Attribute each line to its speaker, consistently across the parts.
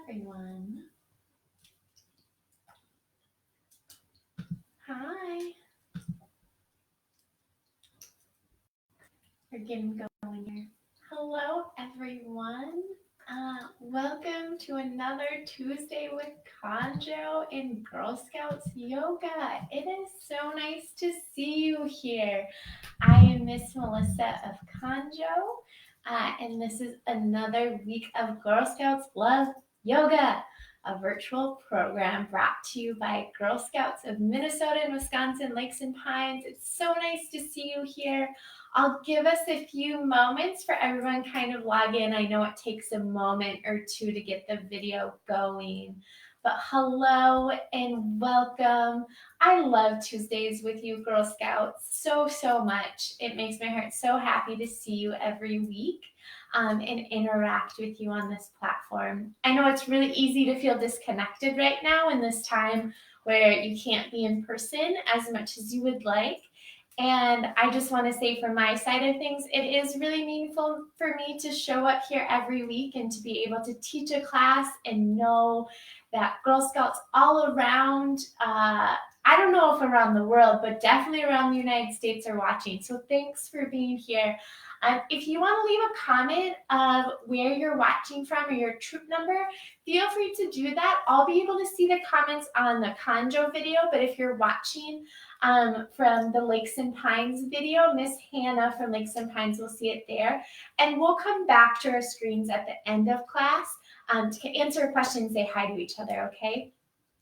Speaker 1: everyone. Hi. We're getting going here. Hello, everyone. Welcome to another Tuesday with Konjo in Girl Scouts Yoga. It is so nice to see you here. I am Miss Melissa of Konjo, and this is another week of Girl Scouts Love Yoga, a virtual program brought to you by Girl Scouts of Minnesota and Wisconsin, Lakes and Pines. It's so nice to see you here. I'll give us a few moments for everyone kind of log in. I know it takes a moment or two to get the video going, but hello and welcome. I love Tuesdays with you, Girl Scouts, so much. It makes my heart so happy to see you every week and interact with you on this platform. I know it's really easy to feel disconnected right now in this time where you can't be in person as much as you would like. And I just want to say from my side of things, it is really meaningful for me to show up here every week and to be able to teach a class and know that Girl Scouts all around, I don't know if around the world, but definitely around the United States are watching. So thanks for being here. If you want to leave a comment of where you're watching from or your troop number, feel free to do that. I'll be able to see the comments on the Konjo video, but if you're watching from the Lakes and Pines video, Miss Hannah from Lakes and Pines will see it there. And we'll come back to our screens at the end of class to answer questions, say hi to each other, okay?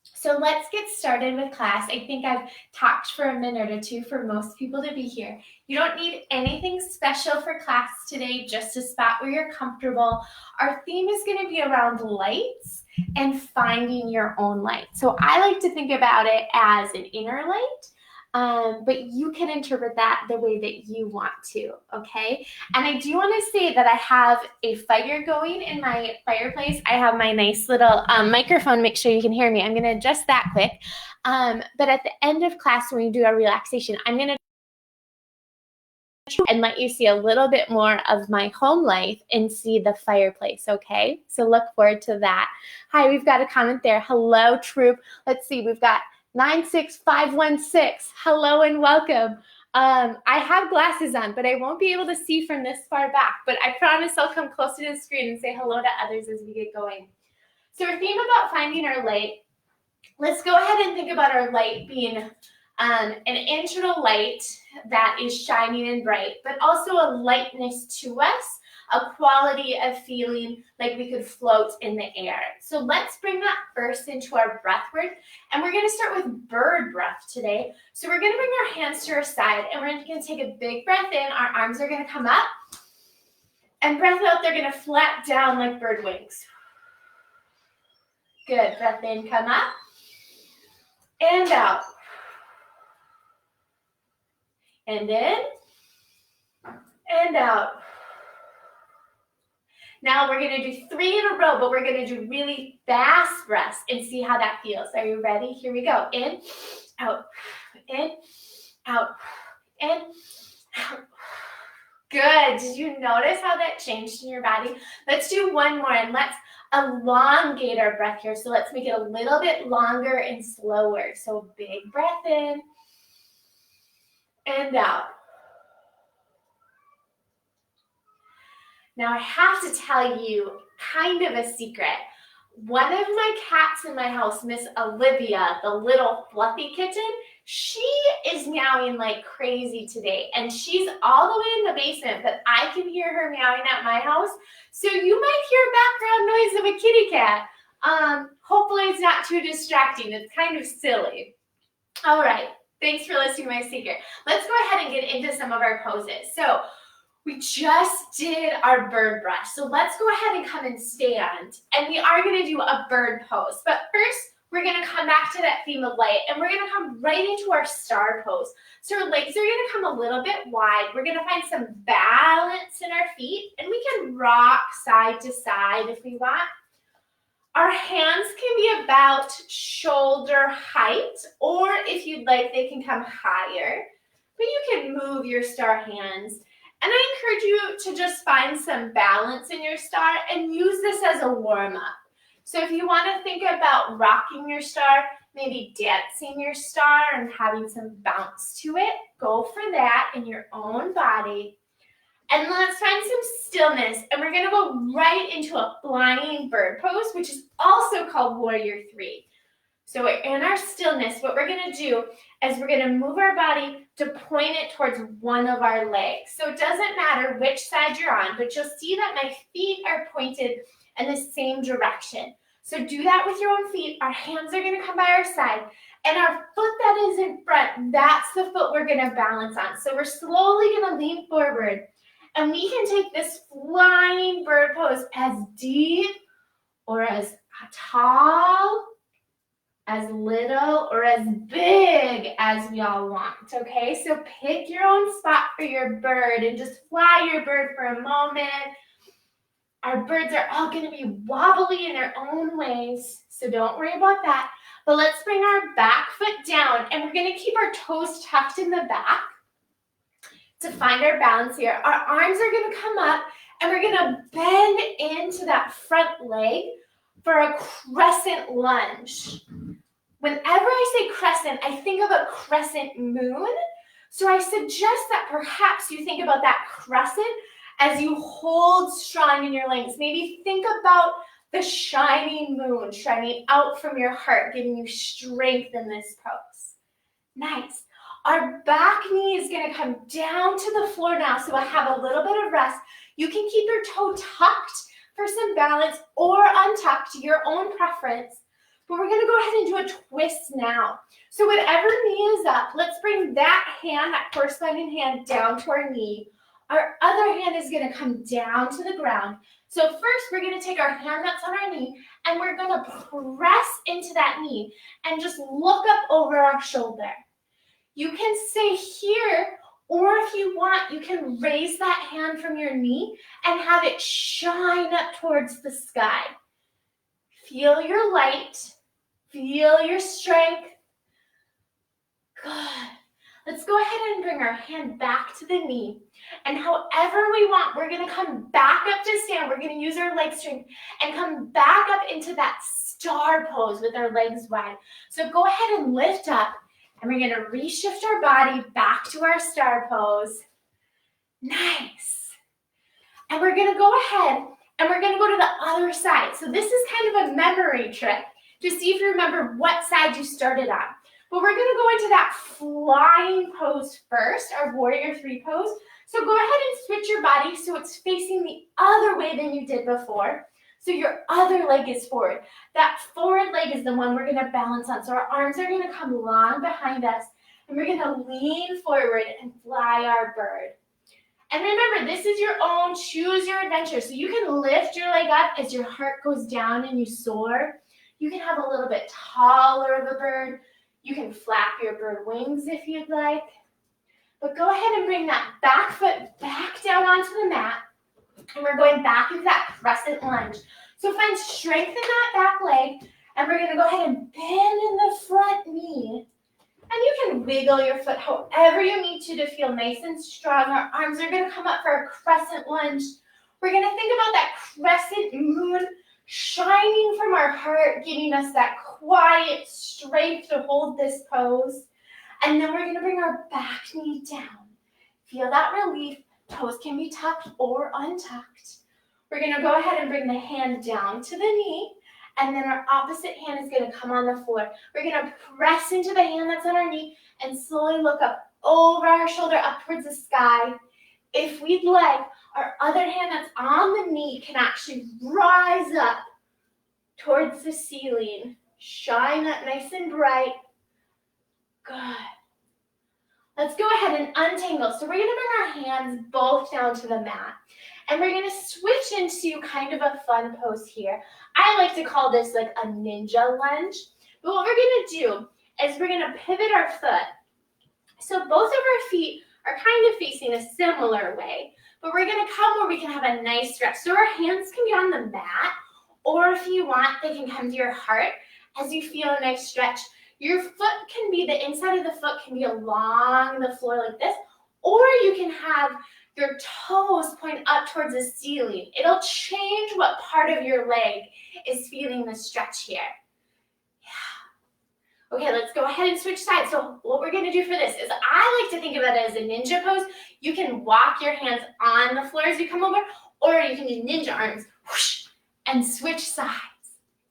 Speaker 1: So let's get started with class. I think I've talked for a minute or two for most people to be here. You don't need anything special for class today, just a spot where you're comfortable. Our theme is going to be around lights and finding your own light. So I like to think about it as an inner light, but you can interpret that the way that you want to, okay? And I do want to say that I have a fire going in my fireplace. I have my nice little microphone. Make sure you can hear me. I'm going to adjust that quick. But at the end of class, when we do our relaxation, I'm going to and let you see a little bit more of my home life and see the fireplace, okay? So look forward to that. Hi, we've got a comment there. Hello, troop. Let's see, we've got 96516. Hello and welcome. I have glasses on, but I won't be able to see from this far back, but I promise I'll come closer to the screen and say hello to others as we get going. So our theme about finding our light, let's go ahead and think about our light being an internal light that is shining and bright, but also a lightness to us, a quality of feeling like we could float in the air. So let's bring that first into our breath work, and we're going to start with bird breath today. So we're going to bring our hands to our side, and we're going to take a big breath in. Our arms are going to come up, and breath out, they're going to flap down like bird wings. Good. Breath in, come up, and out. And in, and out. Now we're going to do 3 in a row, but we're going to do really fast breaths and see how that feels. Are you ready? Here we go. In, out, in, out, in, out. Good. Did you notice how that changed in your body? Let's do one more, and let's elongate our breath here. So let's make it a little bit longer and slower. So big breath in. And out. Now I have to tell you kind of a secret. One of my cats in my house, Miss Olivia, the little fluffy kitten, she is meowing like crazy today. And she's all the way in the basement, but I can hear her meowing at my house. So you might hear background noise of a kitty cat. Hopefully it's not too distracting. It's kind of silly. All right. Thanks for listening to my secret. Let's go ahead and get into some of our poses. So we just did our bird breath. So let's go ahead and come and stand. And we are going to do a bird pose. But first, we're going to come back to that theme of light. And we're going to come right into our star pose. So our legs are going to come a little bit wide. We're going to find some balance in our feet. And we can rock side to side if we want. Our hands can be about shoulder height, or if you'd like, they can come higher. But you can move your star hands. And I encourage you to just find some balance in your star and use this as a warm-up. So if you want to think about rocking your star, maybe dancing your star and having some bounce to it, go for that in your own body. And let's find some stillness, and we're gonna go right into a flying bird pose, which is also called Warrior 3. So we're in our stillness. What we're gonna do is we're gonna move our body to point it towards one of our legs. So it doesn't matter which side you're on, but you'll see that my feet are pointed in the same direction. So do that with your own feet. Our hands are gonna come by our side, and our foot that is in front, that's the foot we're gonna balance on. So we're slowly gonna lean forward, and we can take this flying bird pose as deep or as tall, as little, or as big as we all want, okay? So pick your own spot for your bird and just fly your bird for a moment. Our birds are all gonna be wobbly in their own ways, so don't worry about that. But let's bring our back foot down, and we're gonna keep our toes tucked in the back to find our balance here. Our arms are gonna come up, and we're gonna bend into that front leg for a crescent lunge. Whenever I say crescent, I think of a crescent moon. So I suggest that perhaps you think about that crescent as you hold strong in your legs. Maybe think about the shining moon shining out from your heart, giving you strength in this pose. Nice. Our back knee is going to come down to the floor now, so we'll have a little bit of rest. You can keep your toe tucked for some balance or untucked, your own preference. But we're going to go ahead and do a twist now. So whatever knee is up, let's bring that hand, that corresponding hand, down to our knee. Our other hand is going to come down to the ground. So first, we're going to take our hand that's on our knee, and we're going to press into that knee and just look up over our shoulder. You can stay here, or if you want, you can raise that hand from your knee and have it shine up towards the sky. Feel your light. Feel your strength. Good. Let's go ahead and bring our hand back to the knee. And however we want, we're going to come back up to stand. We're going to use our leg strength and come back up into that star pose with our legs wide. So go ahead and lift up, and we're going to reshift our body back to our star pose. Nice. And we're going to go ahead and we're going to go to the other side. So this is kind of a memory trick to see if you remember what side you started on. But we're going to go into that flying pose first, our Warrior 3 pose. So go ahead and switch your body so it's facing the other way than you did before. So your other leg is forward. That forward leg is the one we're going to balance on. So our arms are going to come long behind us, and we're going to lean forward and fly our bird. And remember, this is your own, choose your adventure. So you can lift your leg up as your heart goes down and you soar. You can have a little bit taller of a bird. You can flap your bird wings if you'd like. But go ahead and bring that back foot back down onto the mat. And we're going back into that crescent lunge. So find strength in that back leg. And we're going to go ahead and bend in the front knee. And you can wiggle your foot however you need to feel nice and strong. Our arms are going to come up for a crescent lunge. We're going to think about that crescent moon shining from our heart, giving us that quiet strength to hold this pose. And then we're going to bring our back knee down. Feel that relief. Toes can be tucked or untucked. We're going to go ahead and bring the hand down to the knee. And then our opposite hand is going to come on the floor. We're going to press into the hand that's on our knee and slowly look up over our shoulder, up towards the sky. If we'd like, our other hand that's on the knee can actually rise up towards the ceiling. Shine up nice and bright. Good. Let's go ahead and untangle. So we're going to bring our hands both down to the mat. And we're going to switch into kind of a fun pose here. I like to call this like a ninja lunge. But what we're going to do is we're going to pivot our foot. So both of our feet are kind of facing a similar way. But we're going to come where we can have a nice stretch. So our hands can be on the mat. Or if you want, they can come to your heart as you feel a nice stretch. Your foot can be, the inside of the foot can be along the floor like this. Or you can have Your toes point up towards the ceiling. It'll change what part of your leg is feeling the stretch here. Yeah. Okay, let's go ahead and switch sides. So what we're gonna do for this is I like to think of it as a ninja pose. You can walk your hands on the floor as you come over, or you can do ninja arms, whoosh, and switch sides.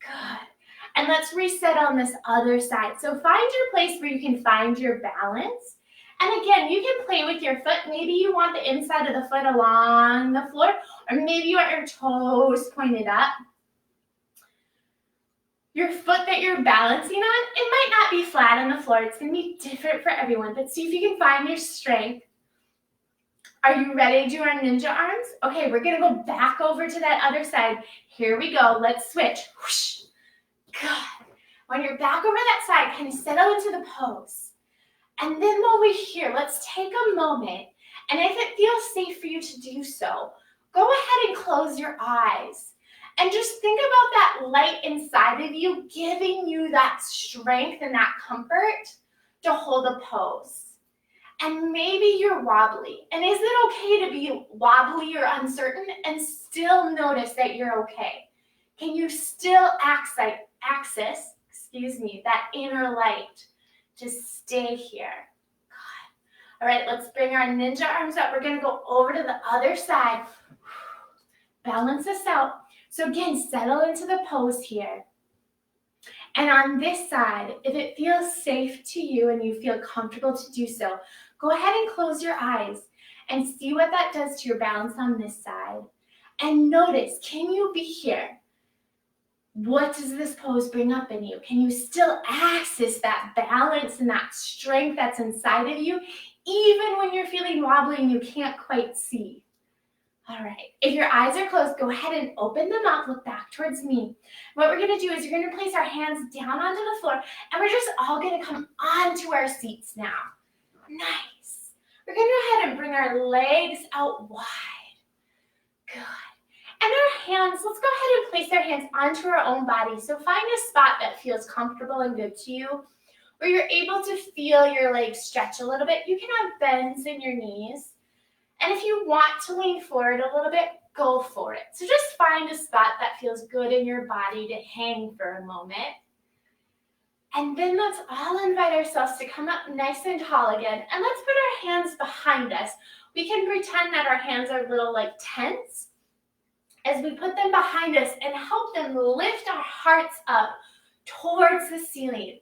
Speaker 1: Good. And let's reset on this other side. So find your place where you can find your balance. And again, you can play with your foot. Maybe you want the inside of the foot along the floor, or maybe you want your toes pointed up. Your foot that you're balancing on, it might not be flat on the floor. It's going to be different for everyone, but see if you can find your strength. Are you ready to do our ninja arms? Okay, we're going to go back over to that other side. Here we go. Let's switch. Whoosh. Good. When you're back over that side, kind of settle into the pose. And then while we're here, let's take a moment, and if it feels safe for you to do so, go ahead and close your eyes. And just think about that light inside of you, giving you that strength and that comfort to hold a pose. And maybe you're wobbly. And is it okay to be wobbly or uncertain and still notice that you're okay? Can you still access that inner light? Just stay here. Good. All right, let's bring our ninja arms up. We're gonna go over to the other side. Balance this out. So again, settle into the pose here. And on this side, if it feels safe to you and you feel comfortable to do so, go ahead and close your eyes and see what that does to your balance on this side. And notice, can you be here? What does this pose bring up in you? Can you still access that balance and that strength that's inside of you, even when you're feeling wobbly and you can't quite see? All right, if your eyes are closed, go ahead and open them up, look back towards me. What we're gonna do is you're gonna place our hands down onto the floor, and we're just all gonna come onto our seats now. Nice. We're gonna go ahead and bring our legs out wide. Good. And our hands, let's go ahead and place our hands onto our own body. So find a spot that feels comfortable and good to you, where you're able to feel your legs stretch a little bit. You can have bends in your knees. And if you want to lean forward a little bit, go for it. So just find a spot that feels good in your body to hang for a moment. And then let's all invite ourselves to come up nice and tall again. And let's put our hands behind us. We can pretend that our hands are little like tents as we put them behind us and help them lift our hearts up towards the ceiling.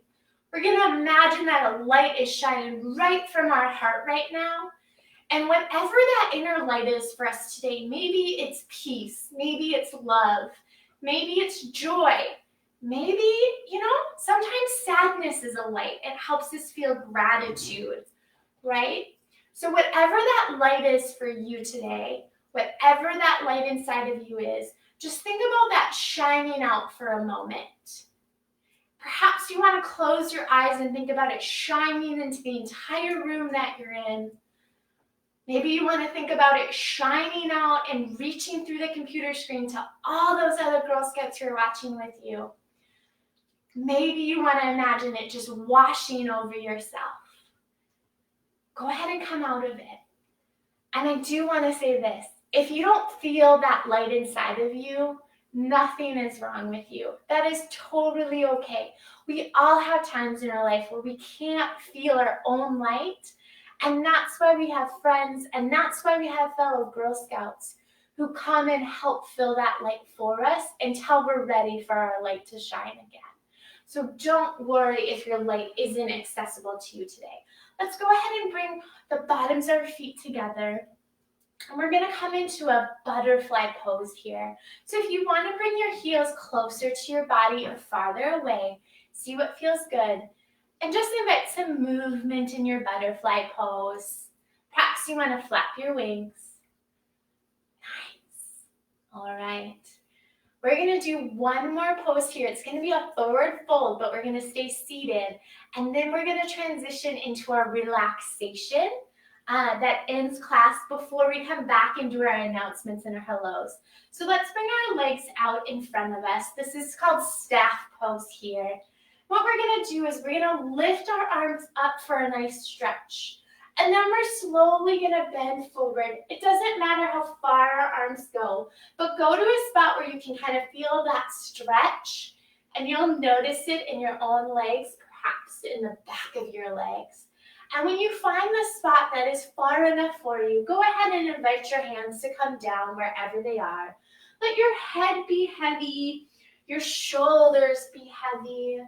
Speaker 1: We're going to imagine that a light is shining right from our heart right now. And whatever that inner light is for us today, maybe it's peace, maybe it's love, maybe it's joy, maybe, sometimes sadness is a light. It helps us feel gratitude, right? So whatever that light is for you today, whatever that light inside of you is, just think about that shining out for a moment. Perhaps you want to close your eyes and think about it shining into the entire room that you're in. Maybe you want to think about it shining out and reaching through the computer screen to all those other Girl Scouts who are watching with you. Maybe you want to imagine it just washing over yourself. Go ahead and come out of it. And I do want to say this. If you don't feel that light inside of you, nothing is wrong with you. That is totally okay. We all have times in our life where we can't feel our own light. And that's why we have friends, and that's why we have fellow Girl Scouts who come and help fill that light for us until we're ready for our light to shine again. So don't worry if your light isn't accessible to you today. Let's go ahead and bring the bottoms of our feet together. And we're going to come into a butterfly pose here. So if you want to bring your heels closer to your body or farther away, see what feels good. And just invite some movement in your butterfly pose. Perhaps you want to flap your wings. Nice. All right. We're going to do one more pose here. It's going to be a forward fold, but we're going to stay seated. And then we're going to transition into our relaxation that ends class before we come back and do our announcements and our hellos. So let's bring our legs out in front of us. This is called staff pose here. What we're going to do is we're going to lift our arms up for a nice stretch. And then we're slowly gonna bend forward. It doesn't matter how far our arms go, but go to a spot where you can kind of feel that stretch, and you'll notice it in your own legs, perhaps in the back of your legs. And when you find the spot that is far enough for you, go ahead and invite your hands to come down wherever they are. Let your head be heavy, your shoulders be heavy.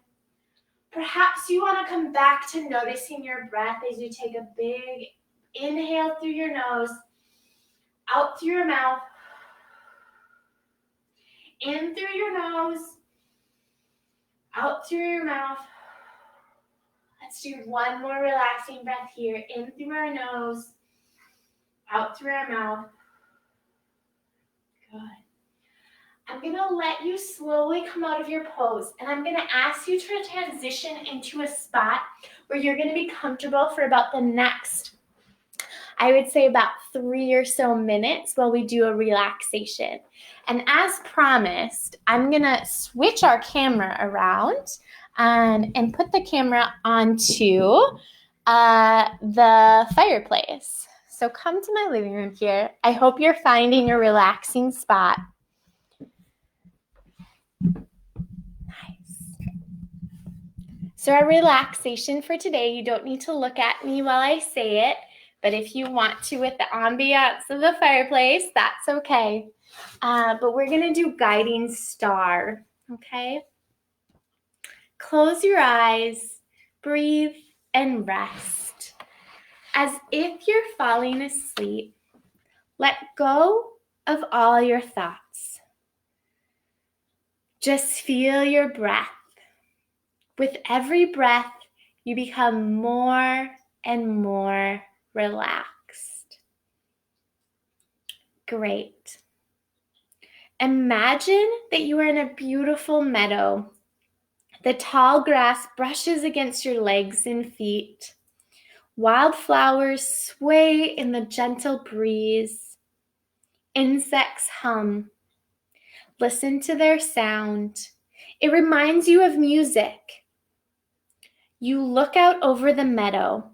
Speaker 1: Perhaps you want to come back to noticing your breath as you take a big inhale through your nose, out through your mouth, in through your nose, out through your mouth. Let's do one more relaxing breath here, in through our nose, out through our mouth. Good. I'm going to let you slowly come out of your pose, and I'm going to ask you to transition into a spot where you're going to be comfortable for about the next, I would say, about 3 or so minutes while we do a relaxation. And as promised, I'm going to switch our camera around and put the camera onto the fireplace. So come to my living room here. I hope you're finding your relaxing spot. So our relaxation for today, you don't need to look at me while I say it, but if you want to with the ambiance of the fireplace, that's okay. But we're going to do guiding star, okay? Close your eyes, breathe, and rest. As if you're falling asleep, let go of all your thoughts. Just feel your breath. With every breath, you become more and more relaxed. Great. Imagine that you are in a beautiful meadow. The tall grass brushes against your legs and feet. Wildflowers sway in the gentle breeze. Insects hum. Listen to their sound. It reminds you of music. You look out over the meadow.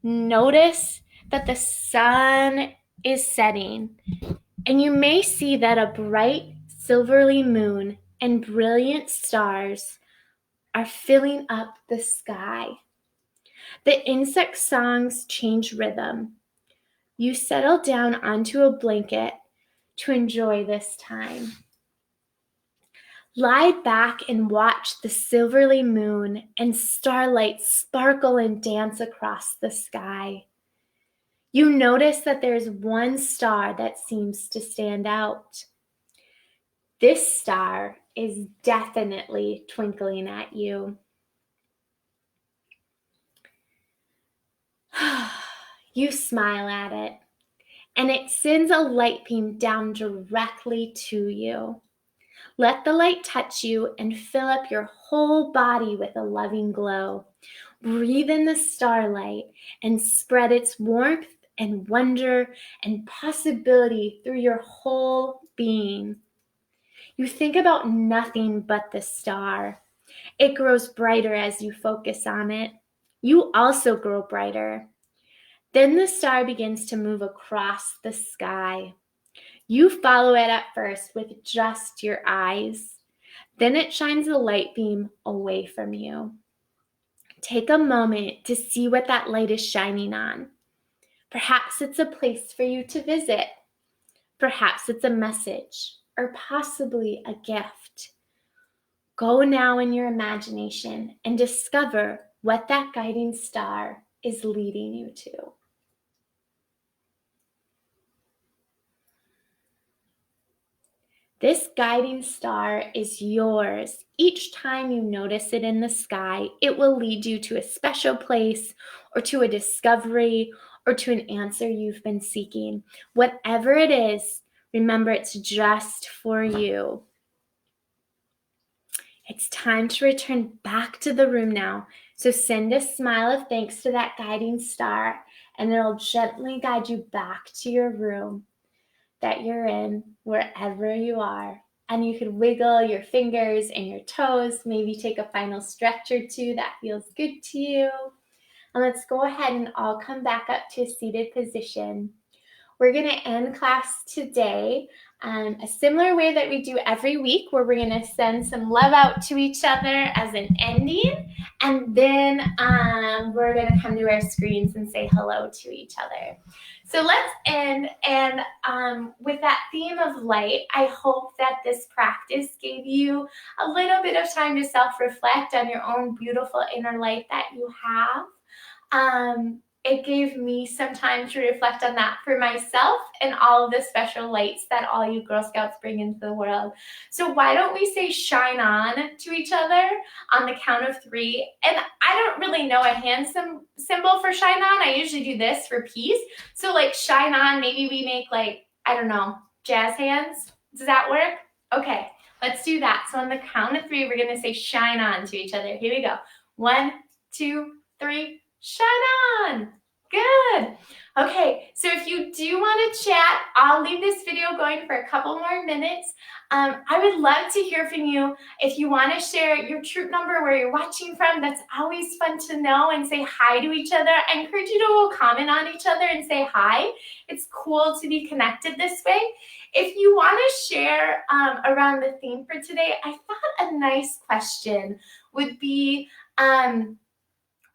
Speaker 1: Notice that the sun is setting, and you may see that a bright silvery moon and brilliant stars are filling up the sky. The insect songs change rhythm. You settle down onto a blanket to enjoy this time. Lie back and watch the silvery moon and starlight sparkle and dance across the sky. You notice that there's one star that seems to stand out. This star is definitely twinkling at you. You smile at it, and it sends a light beam down directly to you. Let the light touch you and fill up your whole body with a loving glow. Breathe in the starlight and spread its warmth and wonder and possibility through your whole being. You think about nothing but the star. It grows brighter as you focus on it. You also grow brighter. Then the star begins to move across the sky. You follow it at first with just your eyes. Then it shines a light beam away from you. Take a moment to see what that light is shining on. Perhaps it's a place for you to visit. Perhaps it's a message, or possibly a gift. Go now in your imagination and discover what that guiding star is leading you to. This guiding star is yours. Each time you notice it in the sky, it will lead you to a special place or to a discovery or to an answer you've been seeking. Whatever it is, remember it's just for you. It's time to return back to the room now. So send a smile of thanks to that guiding star, and it'll gently guide you back to your room that you're in, wherever you are. And you can wiggle your fingers and your toes, maybe take a final stretch or two that feels good to you. And let's go ahead and all come back up to a seated position. We're going to end class today a similar way that we do every week, where we're going to send some love out to each other as an ending, and then we're going to come to our screens and say hello to each other. So let's end, and with that theme of light, I hope that this practice gave you a little bit of time to self-reflect on your own beautiful inner light that you have. It gave me some time to reflect on that for myself and all of the special lights that all you Girl Scouts bring into the world. So why don't we say shine on to each other on the count of 3? And I don't really know a hand symbol for shine on. I usually do this for peace. So like shine on, maybe we make like, I don't know, jazz hands. Does that work? Okay, let's do that. So on the count of 3, we're going to say shine on to each other. Here we go. 1, 2, 3. Shine on. Good. Okay, so if you do want to chat, I'll leave this video going for a couple more minutes. I would love to hear from you. If you want to share your troop number, where you're watching from, that's always fun to know, and say hi to each other. I encourage you to go comment on each other and say hi. It's cool to be connected this way. If you want to share around the theme for today, I thought a nice question would be,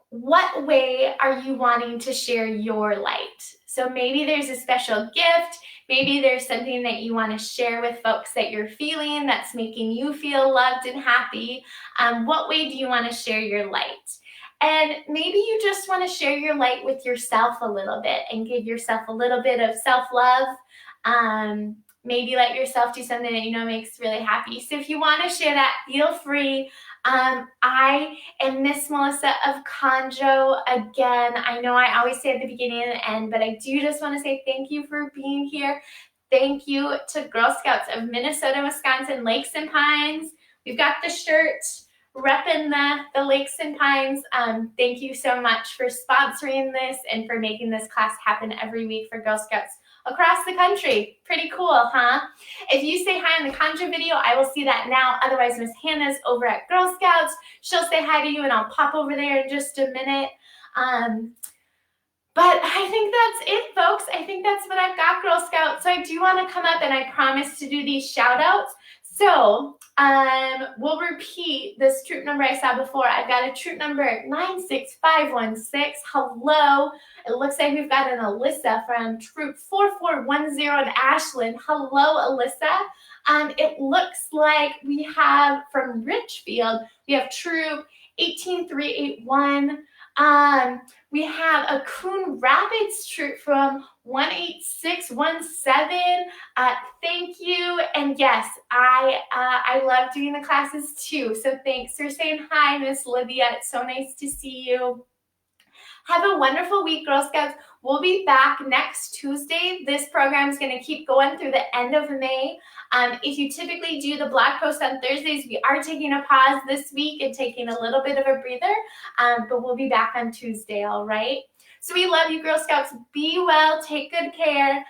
Speaker 1: what way are you wanting to share your light? So maybe there's a special gift, maybe there's something that you want to share with folks that you're feeling that's making you feel loved and happy. What way do you want to share your light? And maybe you just want to share your light with yourself a little bit and give yourself a little bit of self-love. Maybe let yourself do something that you know makes you really happy. So if you want to share that, feel free. I am Miss Melissa of Konjo. Again, I know I always say at the beginning and the end, but I do just want to say thank you for being here. Thank you to Girl Scouts of Minnesota, Wisconsin, Lakes and Pines. We've got the shirt repping the Lakes and Pines. Thank you so much for sponsoring this and for making this class happen every week for Girl Scouts across the country. Pretty cool, huh? If you say hi in the Konjo video, I will see that now. Otherwise, Miss Hannah's over at Girl Scouts. She'll say hi to you, and I'll pop over there in just a minute. But I think that's it, folks. I think that's what I've got, Girl Scouts. So I do want to come up, and I promise to do these shout outs. So we'll repeat this troop number I saw before. I've got a troop number 96516. Hello. It looks like we've got an Alyssa from troop 4410 in Ashland. Hello, Alyssa. It looks like we have from Richfield, we have troop 18381. We have a Coon Rapids troop from 18617. Thank you. And yes, I love doing the classes too. So thanks for saying hi, Miss Livia. It's so nice to see you. Have a wonderful week, Girl Scouts. We'll be back next Tuesday. This program is going to keep going through the end of May. If you typically do the blog post on Thursdays, we are taking a pause this week and taking a little bit of a breather, but we'll be back on Tuesday, all right? So we love you, Girl Scouts. Be well. Take good care.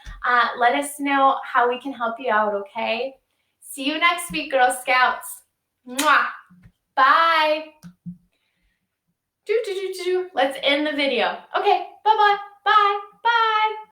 Speaker 1: Let us know how we can help you out, okay? See you next week, Girl Scouts. Mwah. Bye. Let's end the video. Okay, bye-bye. Bye. Bye.